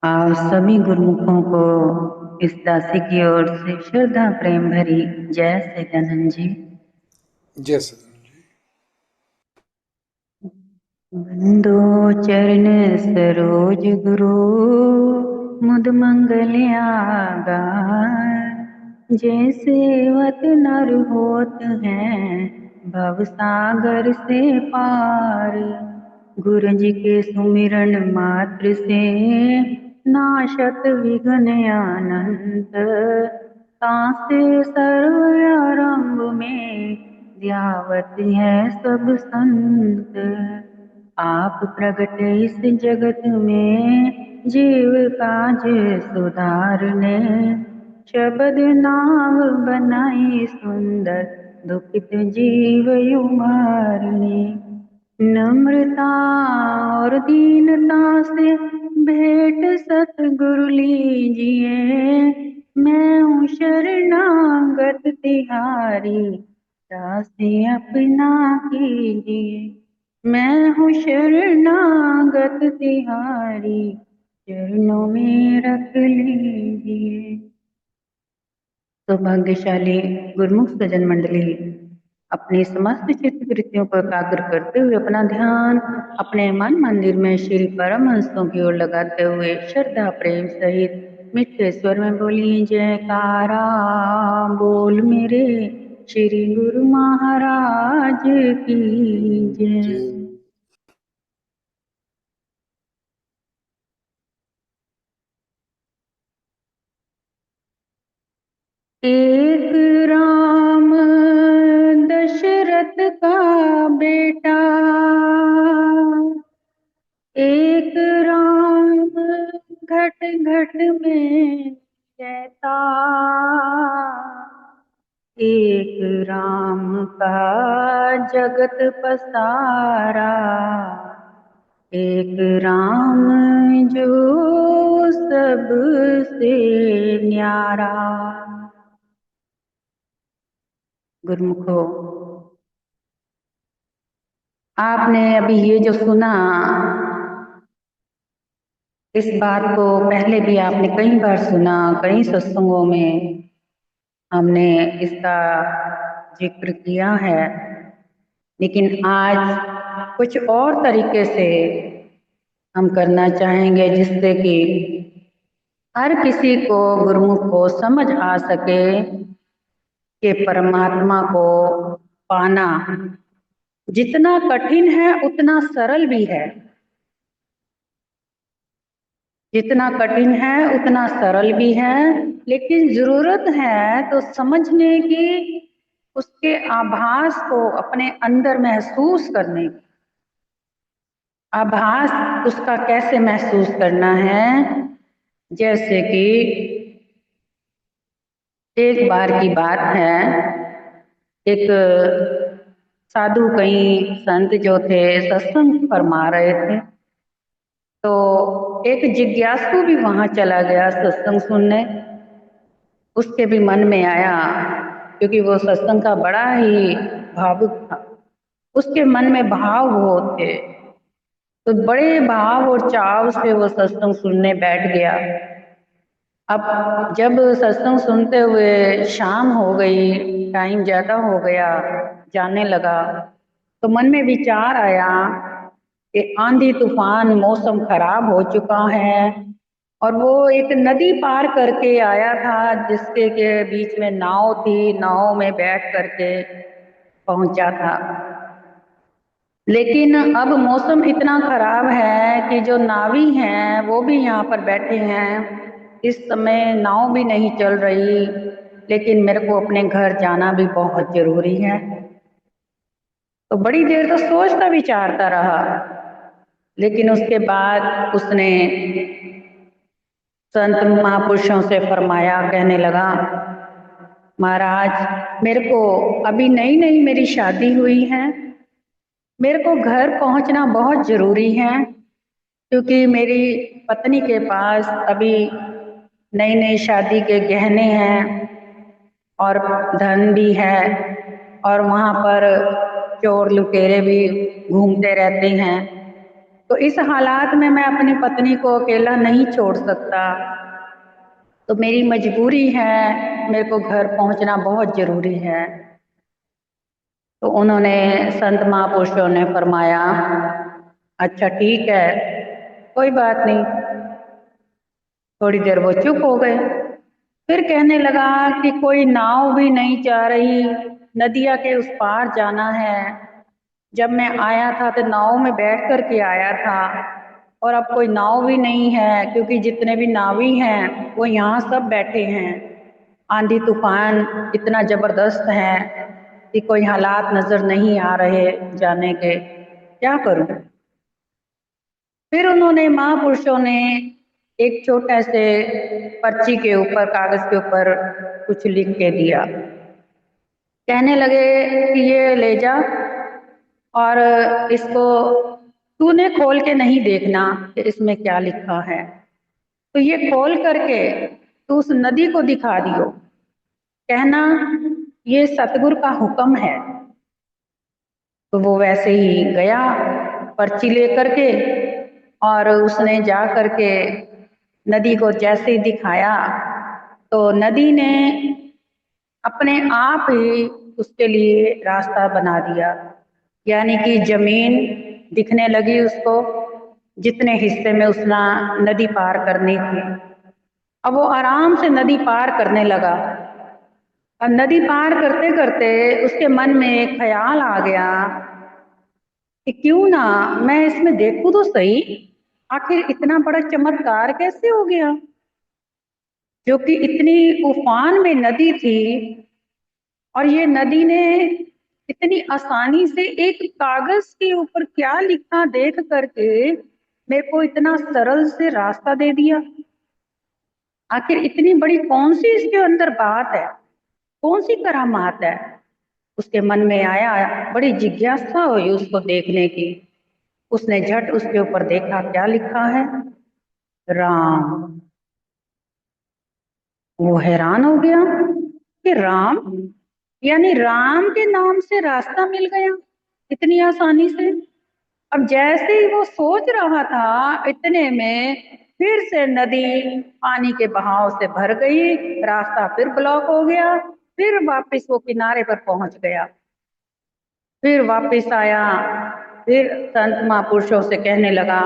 आप सभी गुरुमुखों को इस दासी की ओर से श्रद्धा प्रेम भरी जय सदानंद जी। जय सदानंद जी। बंदो चरण सरोज गुरु मुद मंगल आगार। जैसे वत नर होत हैं भव सागर से पार। गुरु जी के सुमिरन मात्र से नाशत विघ्न अनंत। तासे सर्व आरंभ में ध्यावत है सब संत। आप प्रगट इस जगत में जीव काज सुधारने। शब्द नाम बनाई सुंदर दुखित जीव उबारने। नम्रता और दीनता से भेंट सतगुरु लीजिए। मैं हूँ शरणागत तिहारी दासी अपना कीजिए। मैं हूँ शरणागत तिहारी चरणों में रख लीजिए। सौभाग्यशाली गुरुमुख सज्जन मंडली अपनी समस्त चित्त वृत्तियों को एकाग्र करते हुए अपना ध्यान अपने मन मंदिर में श्री परमहंसों की ओर लगाते हुए श्रद्धा प्रेम सहित मीठे स्वर में बोलिए जयकारा बोल मेरे श्री गुरु महाराज की जय। जय। एक राम दशरथ का बेटा। एक राम घट घट में रहता। एक राम का जगत पसारा। एक राम जो सबसे न्यारा। गुरुमुखो, आपने अभी ये जो सुना, इस बात को पहले भी आपने कई बार सुना, कई सत्संगों में हमने इसका जिक्र किया है। लेकिन आज कुछ और तरीके से हम करना चाहेंगे जिससे कि हर किसी को गुरुमुख को समझ आ सके कि परमात्मा को पाना जितना कठिन है उतना सरल भी है। जितना कठिन है उतना सरल भी है। लेकिन जरूरत है तो समझने की, उसके आभास को अपने अंदर महसूस करने की। आभास उसका कैसे महसूस करना है? जैसे कि एक बार की बात है, एक साधु कई संत जो थे सत्संग फरमा रहे थे, तो एक जिज्ञासु भी वहां चला गया सत्संग सुनने। उसके भी मन में आया, क्योंकि वो सत्संग का बड़ा ही भावुक था, उसके मन में भाव बहुत थे, तो बड़े भाव और चाव से वो सत्संग सुनने बैठ गया। अब जब सत्संग सुनते हुए शाम हो गई, टाइम ज्यादा हो गया, जाने लगा, तो मन में विचार आया कि आंधी तूफान, मौसम खराब हो चुका है, और वो एक नदी पार करके आया था जिसके के बीच में नाव थी, नाव में बैठ करके पहुंचा था। लेकिन अब मौसम इतना खराब है कि जो नावी हैं वो भी यहाँ पर बैठे हैं, इस समय नाव भी नहीं चल रही, लेकिन मेरे को अपने घर जाना भी बहुत जरूरी है। तो बड़ी देर तो सोचता विचारता रहा, लेकिन उसके बाद उसने संत महापुरुषों से फरमाया, कहने लगा, महाराज मेरे को अभी नई नई मेरी शादी हुई है, मेरे को घर पहुंचना बहुत जरूरी है, क्योंकि मेरी पत्नी के पास अभी नई नई शादी के गहने हैं और धन भी है, और वहाँ पर चोर लुटेरे भी घूमते रहते हैं। तो इस हालात में मैं अपनी पत्नी को अकेला नहीं छोड़ सकता, तो मेरी मजबूरी है, मेरे को घर पहुंचना बहुत जरूरी है। तो उन्होंने संत महापुरुषों ने फरमाया, अच्छा ठीक है, कोई बात नहीं। थोड़ी देर वो चुप हो गए। फिर कहने लगा कि कोई नाव भी नहीं जा रही, नदिया के उस पार जाना है। जब मैं आया था तो नाव में बैठ कर के आया था, और अब कोई नाव भी नहीं है, क्योंकि जितने भी नावी हैं वो यहाँ सब बैठे हैं। आंधी तूफान इतना जबरदस्त है कि कोई हालात नजर नहीं आ रहे जाने के, क्या करूं। फिर उन्होंने महापुरुषों ने एक छोटे से पर्ची के ऊपर, कागज के ऊपर कुछ लिख के दिया। कहने लगे कि ये ले जा, और इसको तूने खोल के नहीं देखना कि इसमें क्या लिखा है, तो ये खोल करके तू उस नदी को दिखा दियो, कहना ये सतगुरु का हुक्म है। तो वो वैसे ही गया पर्ची लेकर के, और उसने जा करके नदी को जैसे ही दिखाया, तो नदी ने अपने आप ही उसके लिए रास्ता बना दिया। यानी कि जमीन दिखने लगी उसको, जितने हिस्से में उसने नदी पार करनी थी। अब वो आराम से नदी पार करने लगा। अब नदी पार करते करते उसके मन में एक ख्याल आ गया कि क्यों ना मैं इसमें देखूं तो सही, आखिर इतना बड़ा चमत्कार कैसे हो गया, जो कि इतनी उफान में नदी थी, और ये नदी ने इतनी आसानी से एक कागज के ऊपर क्या लिखा देख करके मेरे को इतना सरल से रास्ता दे दिया। आखिर इतनी बड़ी कौन सी इसके अंदर बात है, कौन सी करामात है। उसके मन में आया, बड़ी जिज्ञासा हुई उसको देखने की। उसने झट उसके ऊपर देखा, क्या लिखा है, राम। वो हैरान हो गया कि राम, यानी राम के नाम से रास्ता मिल गया इतनी आसानी से। अब जैसे ही वो सोच रहा था, इतने में फिर से नदी पानी के बहाव से भर गई, रास्ता फिर ब्लॉक हो गया। फिर वापस वो किनारे पर पहुंच गया। फिर वापस आया, फिर संत महापुरुषों से कहने लगा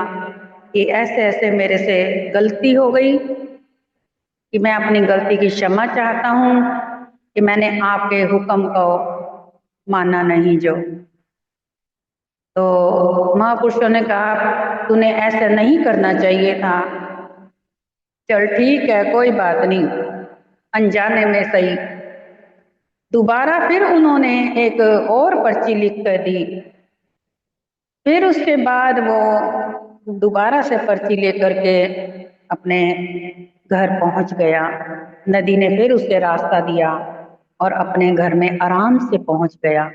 कि ऐसे ऐसे मेरे से गलती हो गई, कि मैं अपनी गलती की क्षमा चाहता हूँ, कि मैंने आपके हुक्म को माना नहीं जो। तो महापुरुषों ने कहा, तूने ऐसा नहीं करना चाहिए था। चल ठीक है, कोई बात नहीं, अनजाने में सही। दोबारा फिर उन्होंने एक और पर्ची लिख कर दी। फिर उसके बाद वो दोबारा से पर्ची लेकर के अपने घर पहुंच गया। नदी ने फिर उसे रास्ता दिया और अपने घर में आराम से पहुंच गया।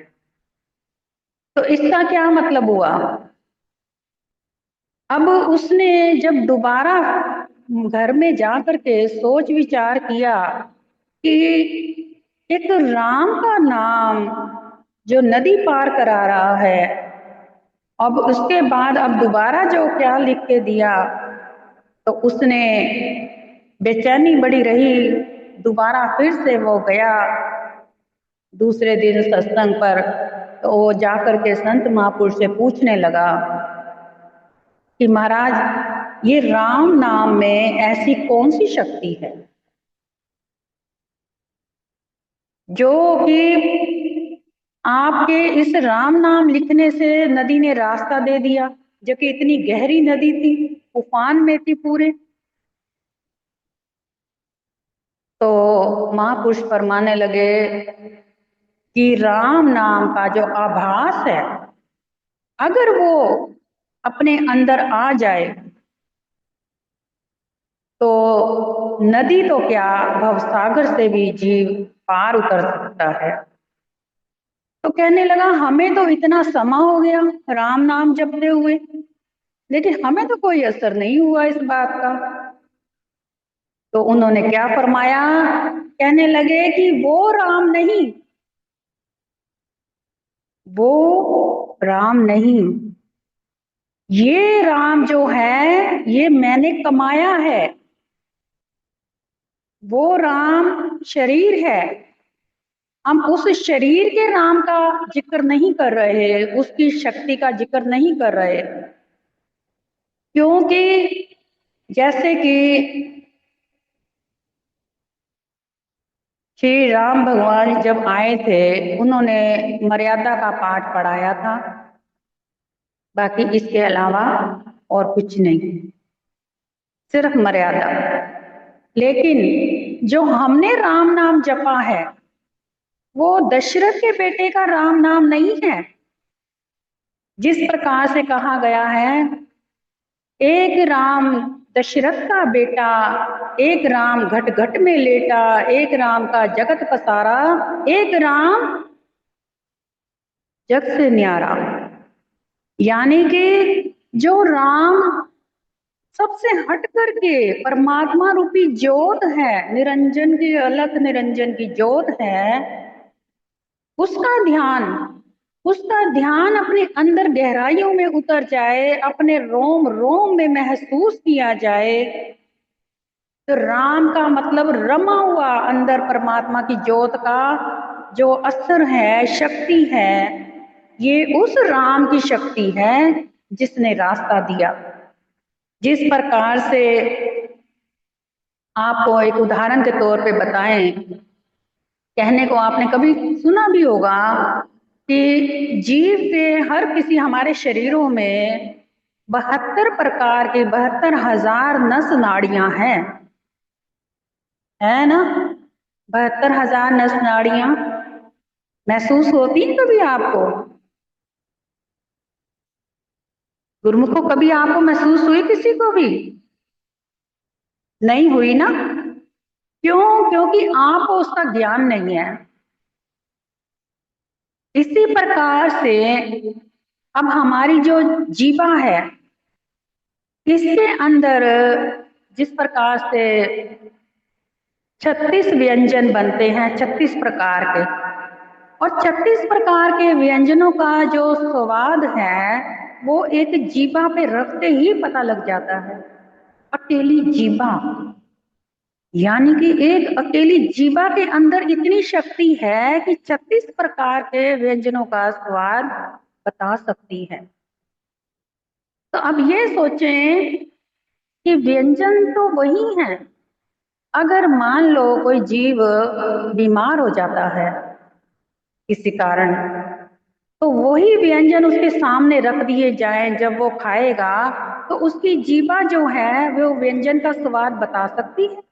तो इसका क्या मतलब हुआ, अब उसने जब दोबारा घर में जा करके सोच विचार किया कि एक राम का नाम जो नदी पार करा रहा है, अब उसके बाद अब दोबारा जो क्या लिख के दिया, तो उसने बेचैनी बड़ी रही। दोबारा फिर से वो गया दूसरे दिन सत्संग पर, तो वो जाकर के संत महापुरुष से पूछने लगा कि महाराज, ये राम नाम में ऐसी कौन सी शक्ति है जो कि आपके इस राम नाम लिखने से नदी ने रास्ता दे दिया, जो कि इतनी गहरी नदी थी, उफान में थी पूरे। तो महापुरुष फरमाने लगे कि राम नाम का जो आभास है, अगर वो अपने अंदर आ जाए तो नदी तो क्या, भवसागर से भी जीव पार उतर सकता है। तो कहने लगा, हमें तो इतना समा हो गया राम नाम जपते हुए, लेकिन हमें तो कोई असर नहीं हुआ इस बात का। तो उन्होंने क्या फरमाया, कहने लगे कि वो राम नहीं, वो राम नहीं, ये राम जो है ये मैंने कमाया है, वो राम शरीर है। हम उस शरीर के राम का जिक्र नहीं कर रहे, उसकी शक्ति का जिक्र नहीं कर रहे, क्योंकि जैसे कि श्री राम भगवान जब आए थे, उन्होंने मर्यादा का पाठ पढ़ाया था, बाकी इसके अलावा और कुछ नहीं, सिर्फ मर्यादा। लेकिन जो हमने राम नाम जपा है वो दशरथ के बेटे का राम नाम नहीं है। जिस प्रकार से कहा गया है, एक राम दशरथ का बेटा, एक राम घट घट में लेटा, एक राम का जगत पसारा, एक राम जग से न्यारा। यानी कि जो राम सबसे हट करके परमात्मा रूपी ज्योत है, निरंजन की अलख निरंजन की ज्योत है, उसका ध्यान उसका ध्यान अपने अंदर गहराइयों में उतर जाए, अपने रोम रोम में महसूस किया जाए, तो राम का मतलब रमा हुआ अंदर परमात्मा की ज्योत का जो असर है, शक्ति है, ये उस राम की शक्ति है जिसने रास्ता दिया। जिस प्रकार से आपको एक उदाहरण के तौर पे बताएं, कहने को आपने कभी सुना भी होगा कि जीव के हर किसी हमारे शरीरों में 72 प्रकार के 72,000 नस नाड़ियां हैं, है ना? 72,000 नस नाड़ियां महसूस होती हैं कभी आपको? गुरुमुखो, कभी आपको महसूस हुई किसी को भी? नहीं हुई ना? क्यों? क्योंकि आपको उसका ज्ञान नहीं है। इसी प्रकार से अब हमारी जो जीवा है, इसके अंदर जिस प्रकार से 36 व्यंजन बनते हैं, 36 प्रकार के, और 36 प्रकार के व्यंजनों का जो स्वाद है वो एक जीभा पे रखते ही पता लग जाता है। अकेली जीभा, यानी कि एक अकेली जीभा के अंदर इतनी शक्ति है कि 36 प्रकार के व्यंजनों का स्वाद बता सकती है। तो अब ये सोचें कि व्यंजन तो वही है। अगर मान लो कोई जीव बीमार हो जाता है किसी कारण, तो वही व्यंजन उसके सामने रख दिए जाएं, जब वो खाएगा तो उसकी जीभा जो है वो व्यंजन का स्वाद बता सकती है।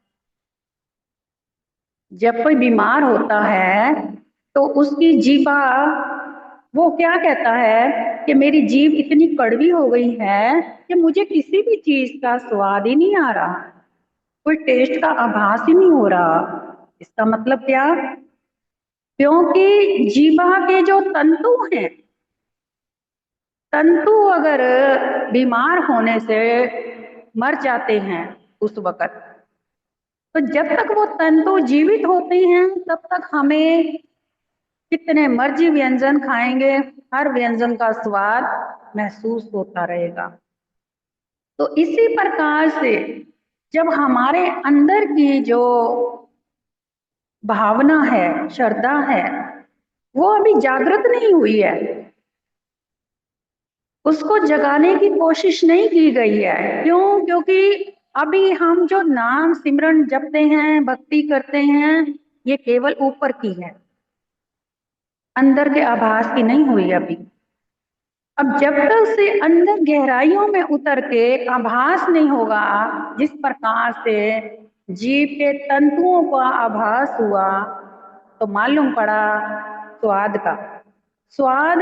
जब कोई बीमार होता है तो उसकी जीभा, वो क्या कहता है कि मेरी जीभ इतनी कड़वी हो गई है कि मुझे किसी भी चीज का स्वाद ही नहीं आ रहा, कोई टेस्ट का आभास ही नहीं हो रहा। इसका मतलब क्या? क्योंकि जीभा के जो तंतु हैं, तंतु अगर बीमार होने से मर जाते हैं उस वक्त, तो जब तक वो तंतु जीवित होते हैं तब तक हमें कितने मर्जी व्यंजन खाएंगे, हर व्यंजन का स्वाद महसूस होता रहेगा। तो इसी प्रकार से जब हमारे अंदर की जो भावना है, श्रद्धा है, वो अभी जागृत नहीं हुई है, उसको जगाने की कोशिश नहीं की गई है। क्यों? क्योंकि अभी हम जो नाम सिमरन जपते हैं, भक्ति करते हैं, ये केवल ऊपर की है, अंदर के आभास की नहीं हुई अभी। अब जब तक से अंदर गहराइयों में उतर के आभास नहीं होगा, जिस प्रकार से जीव के तंतुओं का आभास हुआ, तो मालूम पड़ा स्वाद का। स्वाद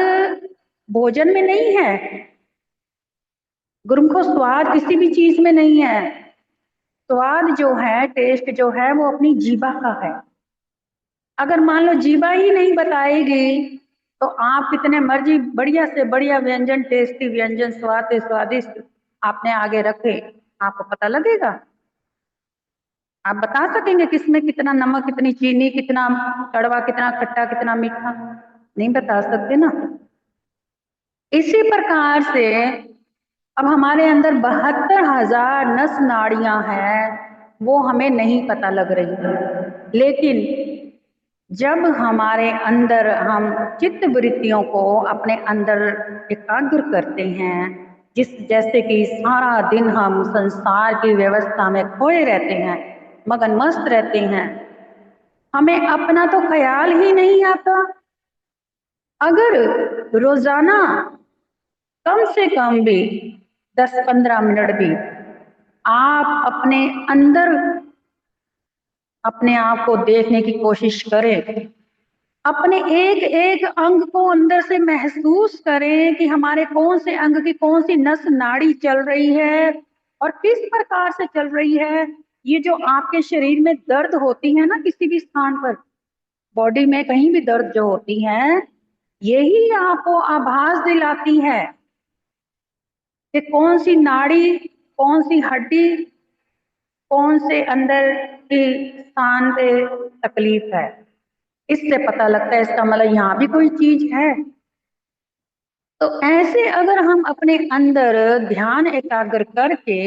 भोजन में नहीं है गुरुमुखो, स्वाद किसी भी चीज में नहीं है। स्वाद जो है, टेस्ट जो है, वो अपनी जीभा का है। अगर मान लो जीभा ही नहीं बताएगी तो आप कितने मर्जी बढ़िया से बढ़िया व्यंजन, टेस्टी व्यंजन, स्वादिष्ट आपने आगे रखे, आपको पता लगेगा? आप बता सकेंगे किसमें कितना नमक, कितनी चीनी, कितना कड़वा, कितना खट्टा, कितना मीठा? नहीं बता सकते ना। इसी प्रकार से अब हमारे अंदर 72,000 नस नाड़ियां हैं, वो हमें नहीं पता लग रही है। लेकिन जब हमारे अंदर हम चित्त वृत्तियों को अपने अंदर एकाग्र करते हैं, जैसे कि सारा दिन हम संसार की व्यवस्था में खोए रहते हैं, मगन मस्त रहते हैं, हमें अपना तो ख्याल ही नहीं आता। अगर रोजाना कम से कम भी 10-15 मिनट भी आप अपने अंदर अपने आप को देखने की कोशिश करें, अपने एक एक अंग को अंदर से महसूस करें कि हमारे कौन से अंग की कौन सी नस नाड़ी चल रही है और किस प्रकार से चल रही है। ये जो आपके शरीर में दर्द होती है ना, किसी भी स्थान पर बॉडी में कहीं भी दर्द जो होती है, यही आपको आभास दिलाती है कि कौन सी नाड़ी, कौन सी हड्डी, कौन से अंदर की स्थान पे तकलीफ है। इससे पता लगता है इसका मतलब यहाँ भी कोई चीज है। तो ऐसे अगर हम अपने अंदर ध्यान एकाग्र करके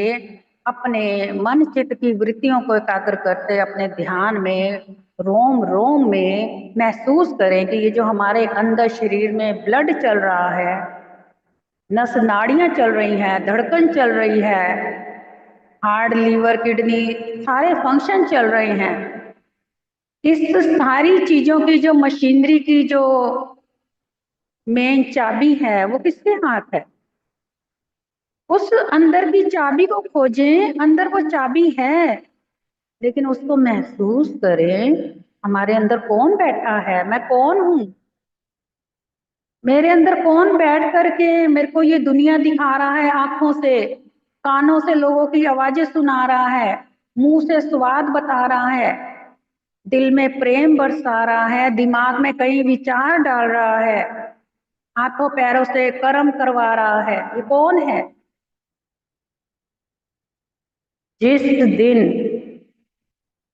अपने मन चित्त की वृत्तियों को एकाग्र करते अपने ध्यान में रोम रोम में महसूस करें कि ये जो हमारे अंदर शरीर में ब्लड चल रहा है, नस नाड़ियां चल रही हैं, धड़कन चल रही है, हार्ट लीवर किडनी सारे फंक्शन चल रहे हैं, इस सारी चीजों की जो मशीनरी की जो मेन चाबी है वो किसके हाथ है? उस अंदर की चाबी को खोजें, अंदर वो चाबी है, लेकिन उसको महसूस करें। हमारे अंदर कौन बैठा है, मैं कौन हूं, मेरे अंदर कौन बैठ करके मेरे को ये दुनिया दिखा रहा है, आंखों से कानों से लोगों की आवाजें सुना रहा है, मुंह से स्वाद बता रहा है, दिल में प्रेम बरसा रहा है, दिमाग में कई विचार डाल रहा है, हाथों पैरों से कर्म करवा रहा है। ये कौन है? जिस दिन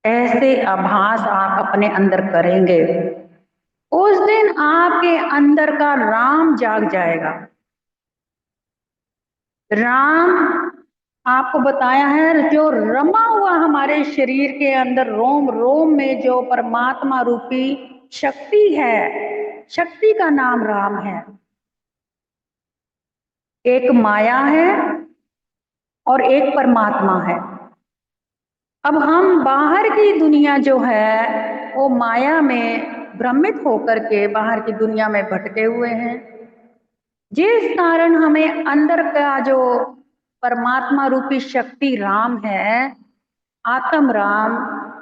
ऐसे आभास आप अपने अंदर करेंगे, उस दिन आपके अंदर का राम जाग जाएगा। राम आपको बताया है, जो रमा हुआ हमारे शरीर के अंदर रोम रोम में जो परमात्मा रूपी शक्ति है, शक्ति का नाम राम है। एक माया है और एक परमात्मा है। अब हम बाहर की दुनिया जो है वो माया में भ्रमित होकर के बाहर की दुनिया में भटके हुए हैं, जिस कारण हमें अंदर का जो परमात्मा रूपी शक्ति राम है, आत्म राम,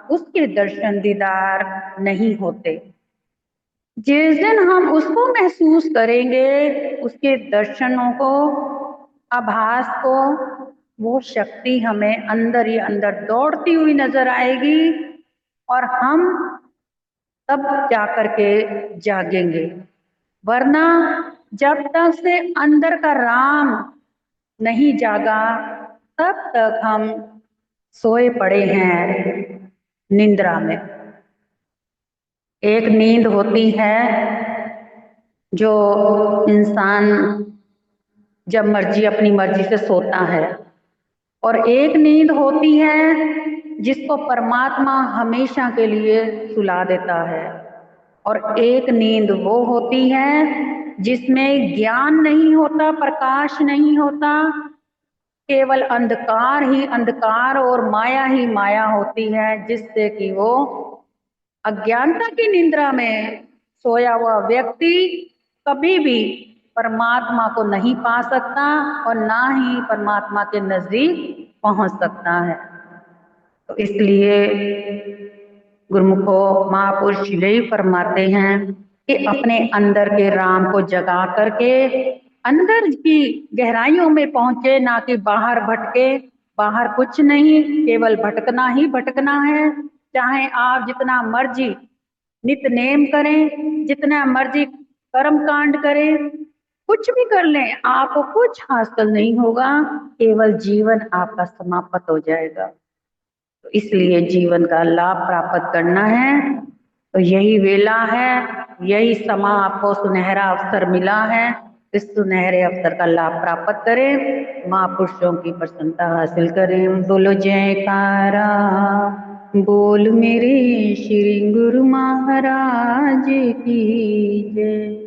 उसके दर्शन दीदार नहीं होते। जिस दिन हम उसको महसूस करेंगे, उसके दर्शनों को, आभास को, वो शक्ति हमें अंदर ही अंदर दौड़ती हुई नजर आएगी और हम तब जाकर के जागेंगे। वरना जब तक से अंदर का राम नहीं जागा, तब तक हम सोए पड़े हैं निंद्रा में। एक नींद होती है जो इंसान जब मर्जी अपनी मर्जी से सोता है, और एक नींद होती है जिसको परमात्मा हमेशा के लिए सुला देता है, और एक नींद वो होती है जिसमें ज्ञान नहीं होता, प्रकाश नहीं होता, केवल अंधकार ही अंधकार और माया ही माया होती है, जिससे कि वो अज्ञानता की निद्रा में सोया हुआ व्यक्ति कभी भी परमात्मा को नहीं पा सकता और ना ही परमात्मा के नजदीक पहुंच सकता है। तो इसलिए गुरुमुखो महापुरुष यही फरमाते हैं कि अपने अंदर के राम को जगा करके अंदर की गहराइयों में पहुंचे, ना कि बाहर भटके। बाहर कुछ नहीं, केवल भटकना ही भटकना है। चाहे आप जितना मर्जी नित नेम करें, जितना मर्जी कर्म कांड करें, कुछ भी कर लें, आपको कुछ हासिल नहीं होगा, केवल जीवन आपका समाप्त हो जाएगा। तो इसलिए जीवन का लाभ प्राप्त करना है तो यही वेला है, यही समा आपको सुनहरा अवसर मिला है इस सुनहरे अवसर का लाभ प्राप्त करें, महापुरुषों की प्रसन्नता हासिल करें। बोलो जयकारा, बोल मेरे श्री गुरु महाराज की जय।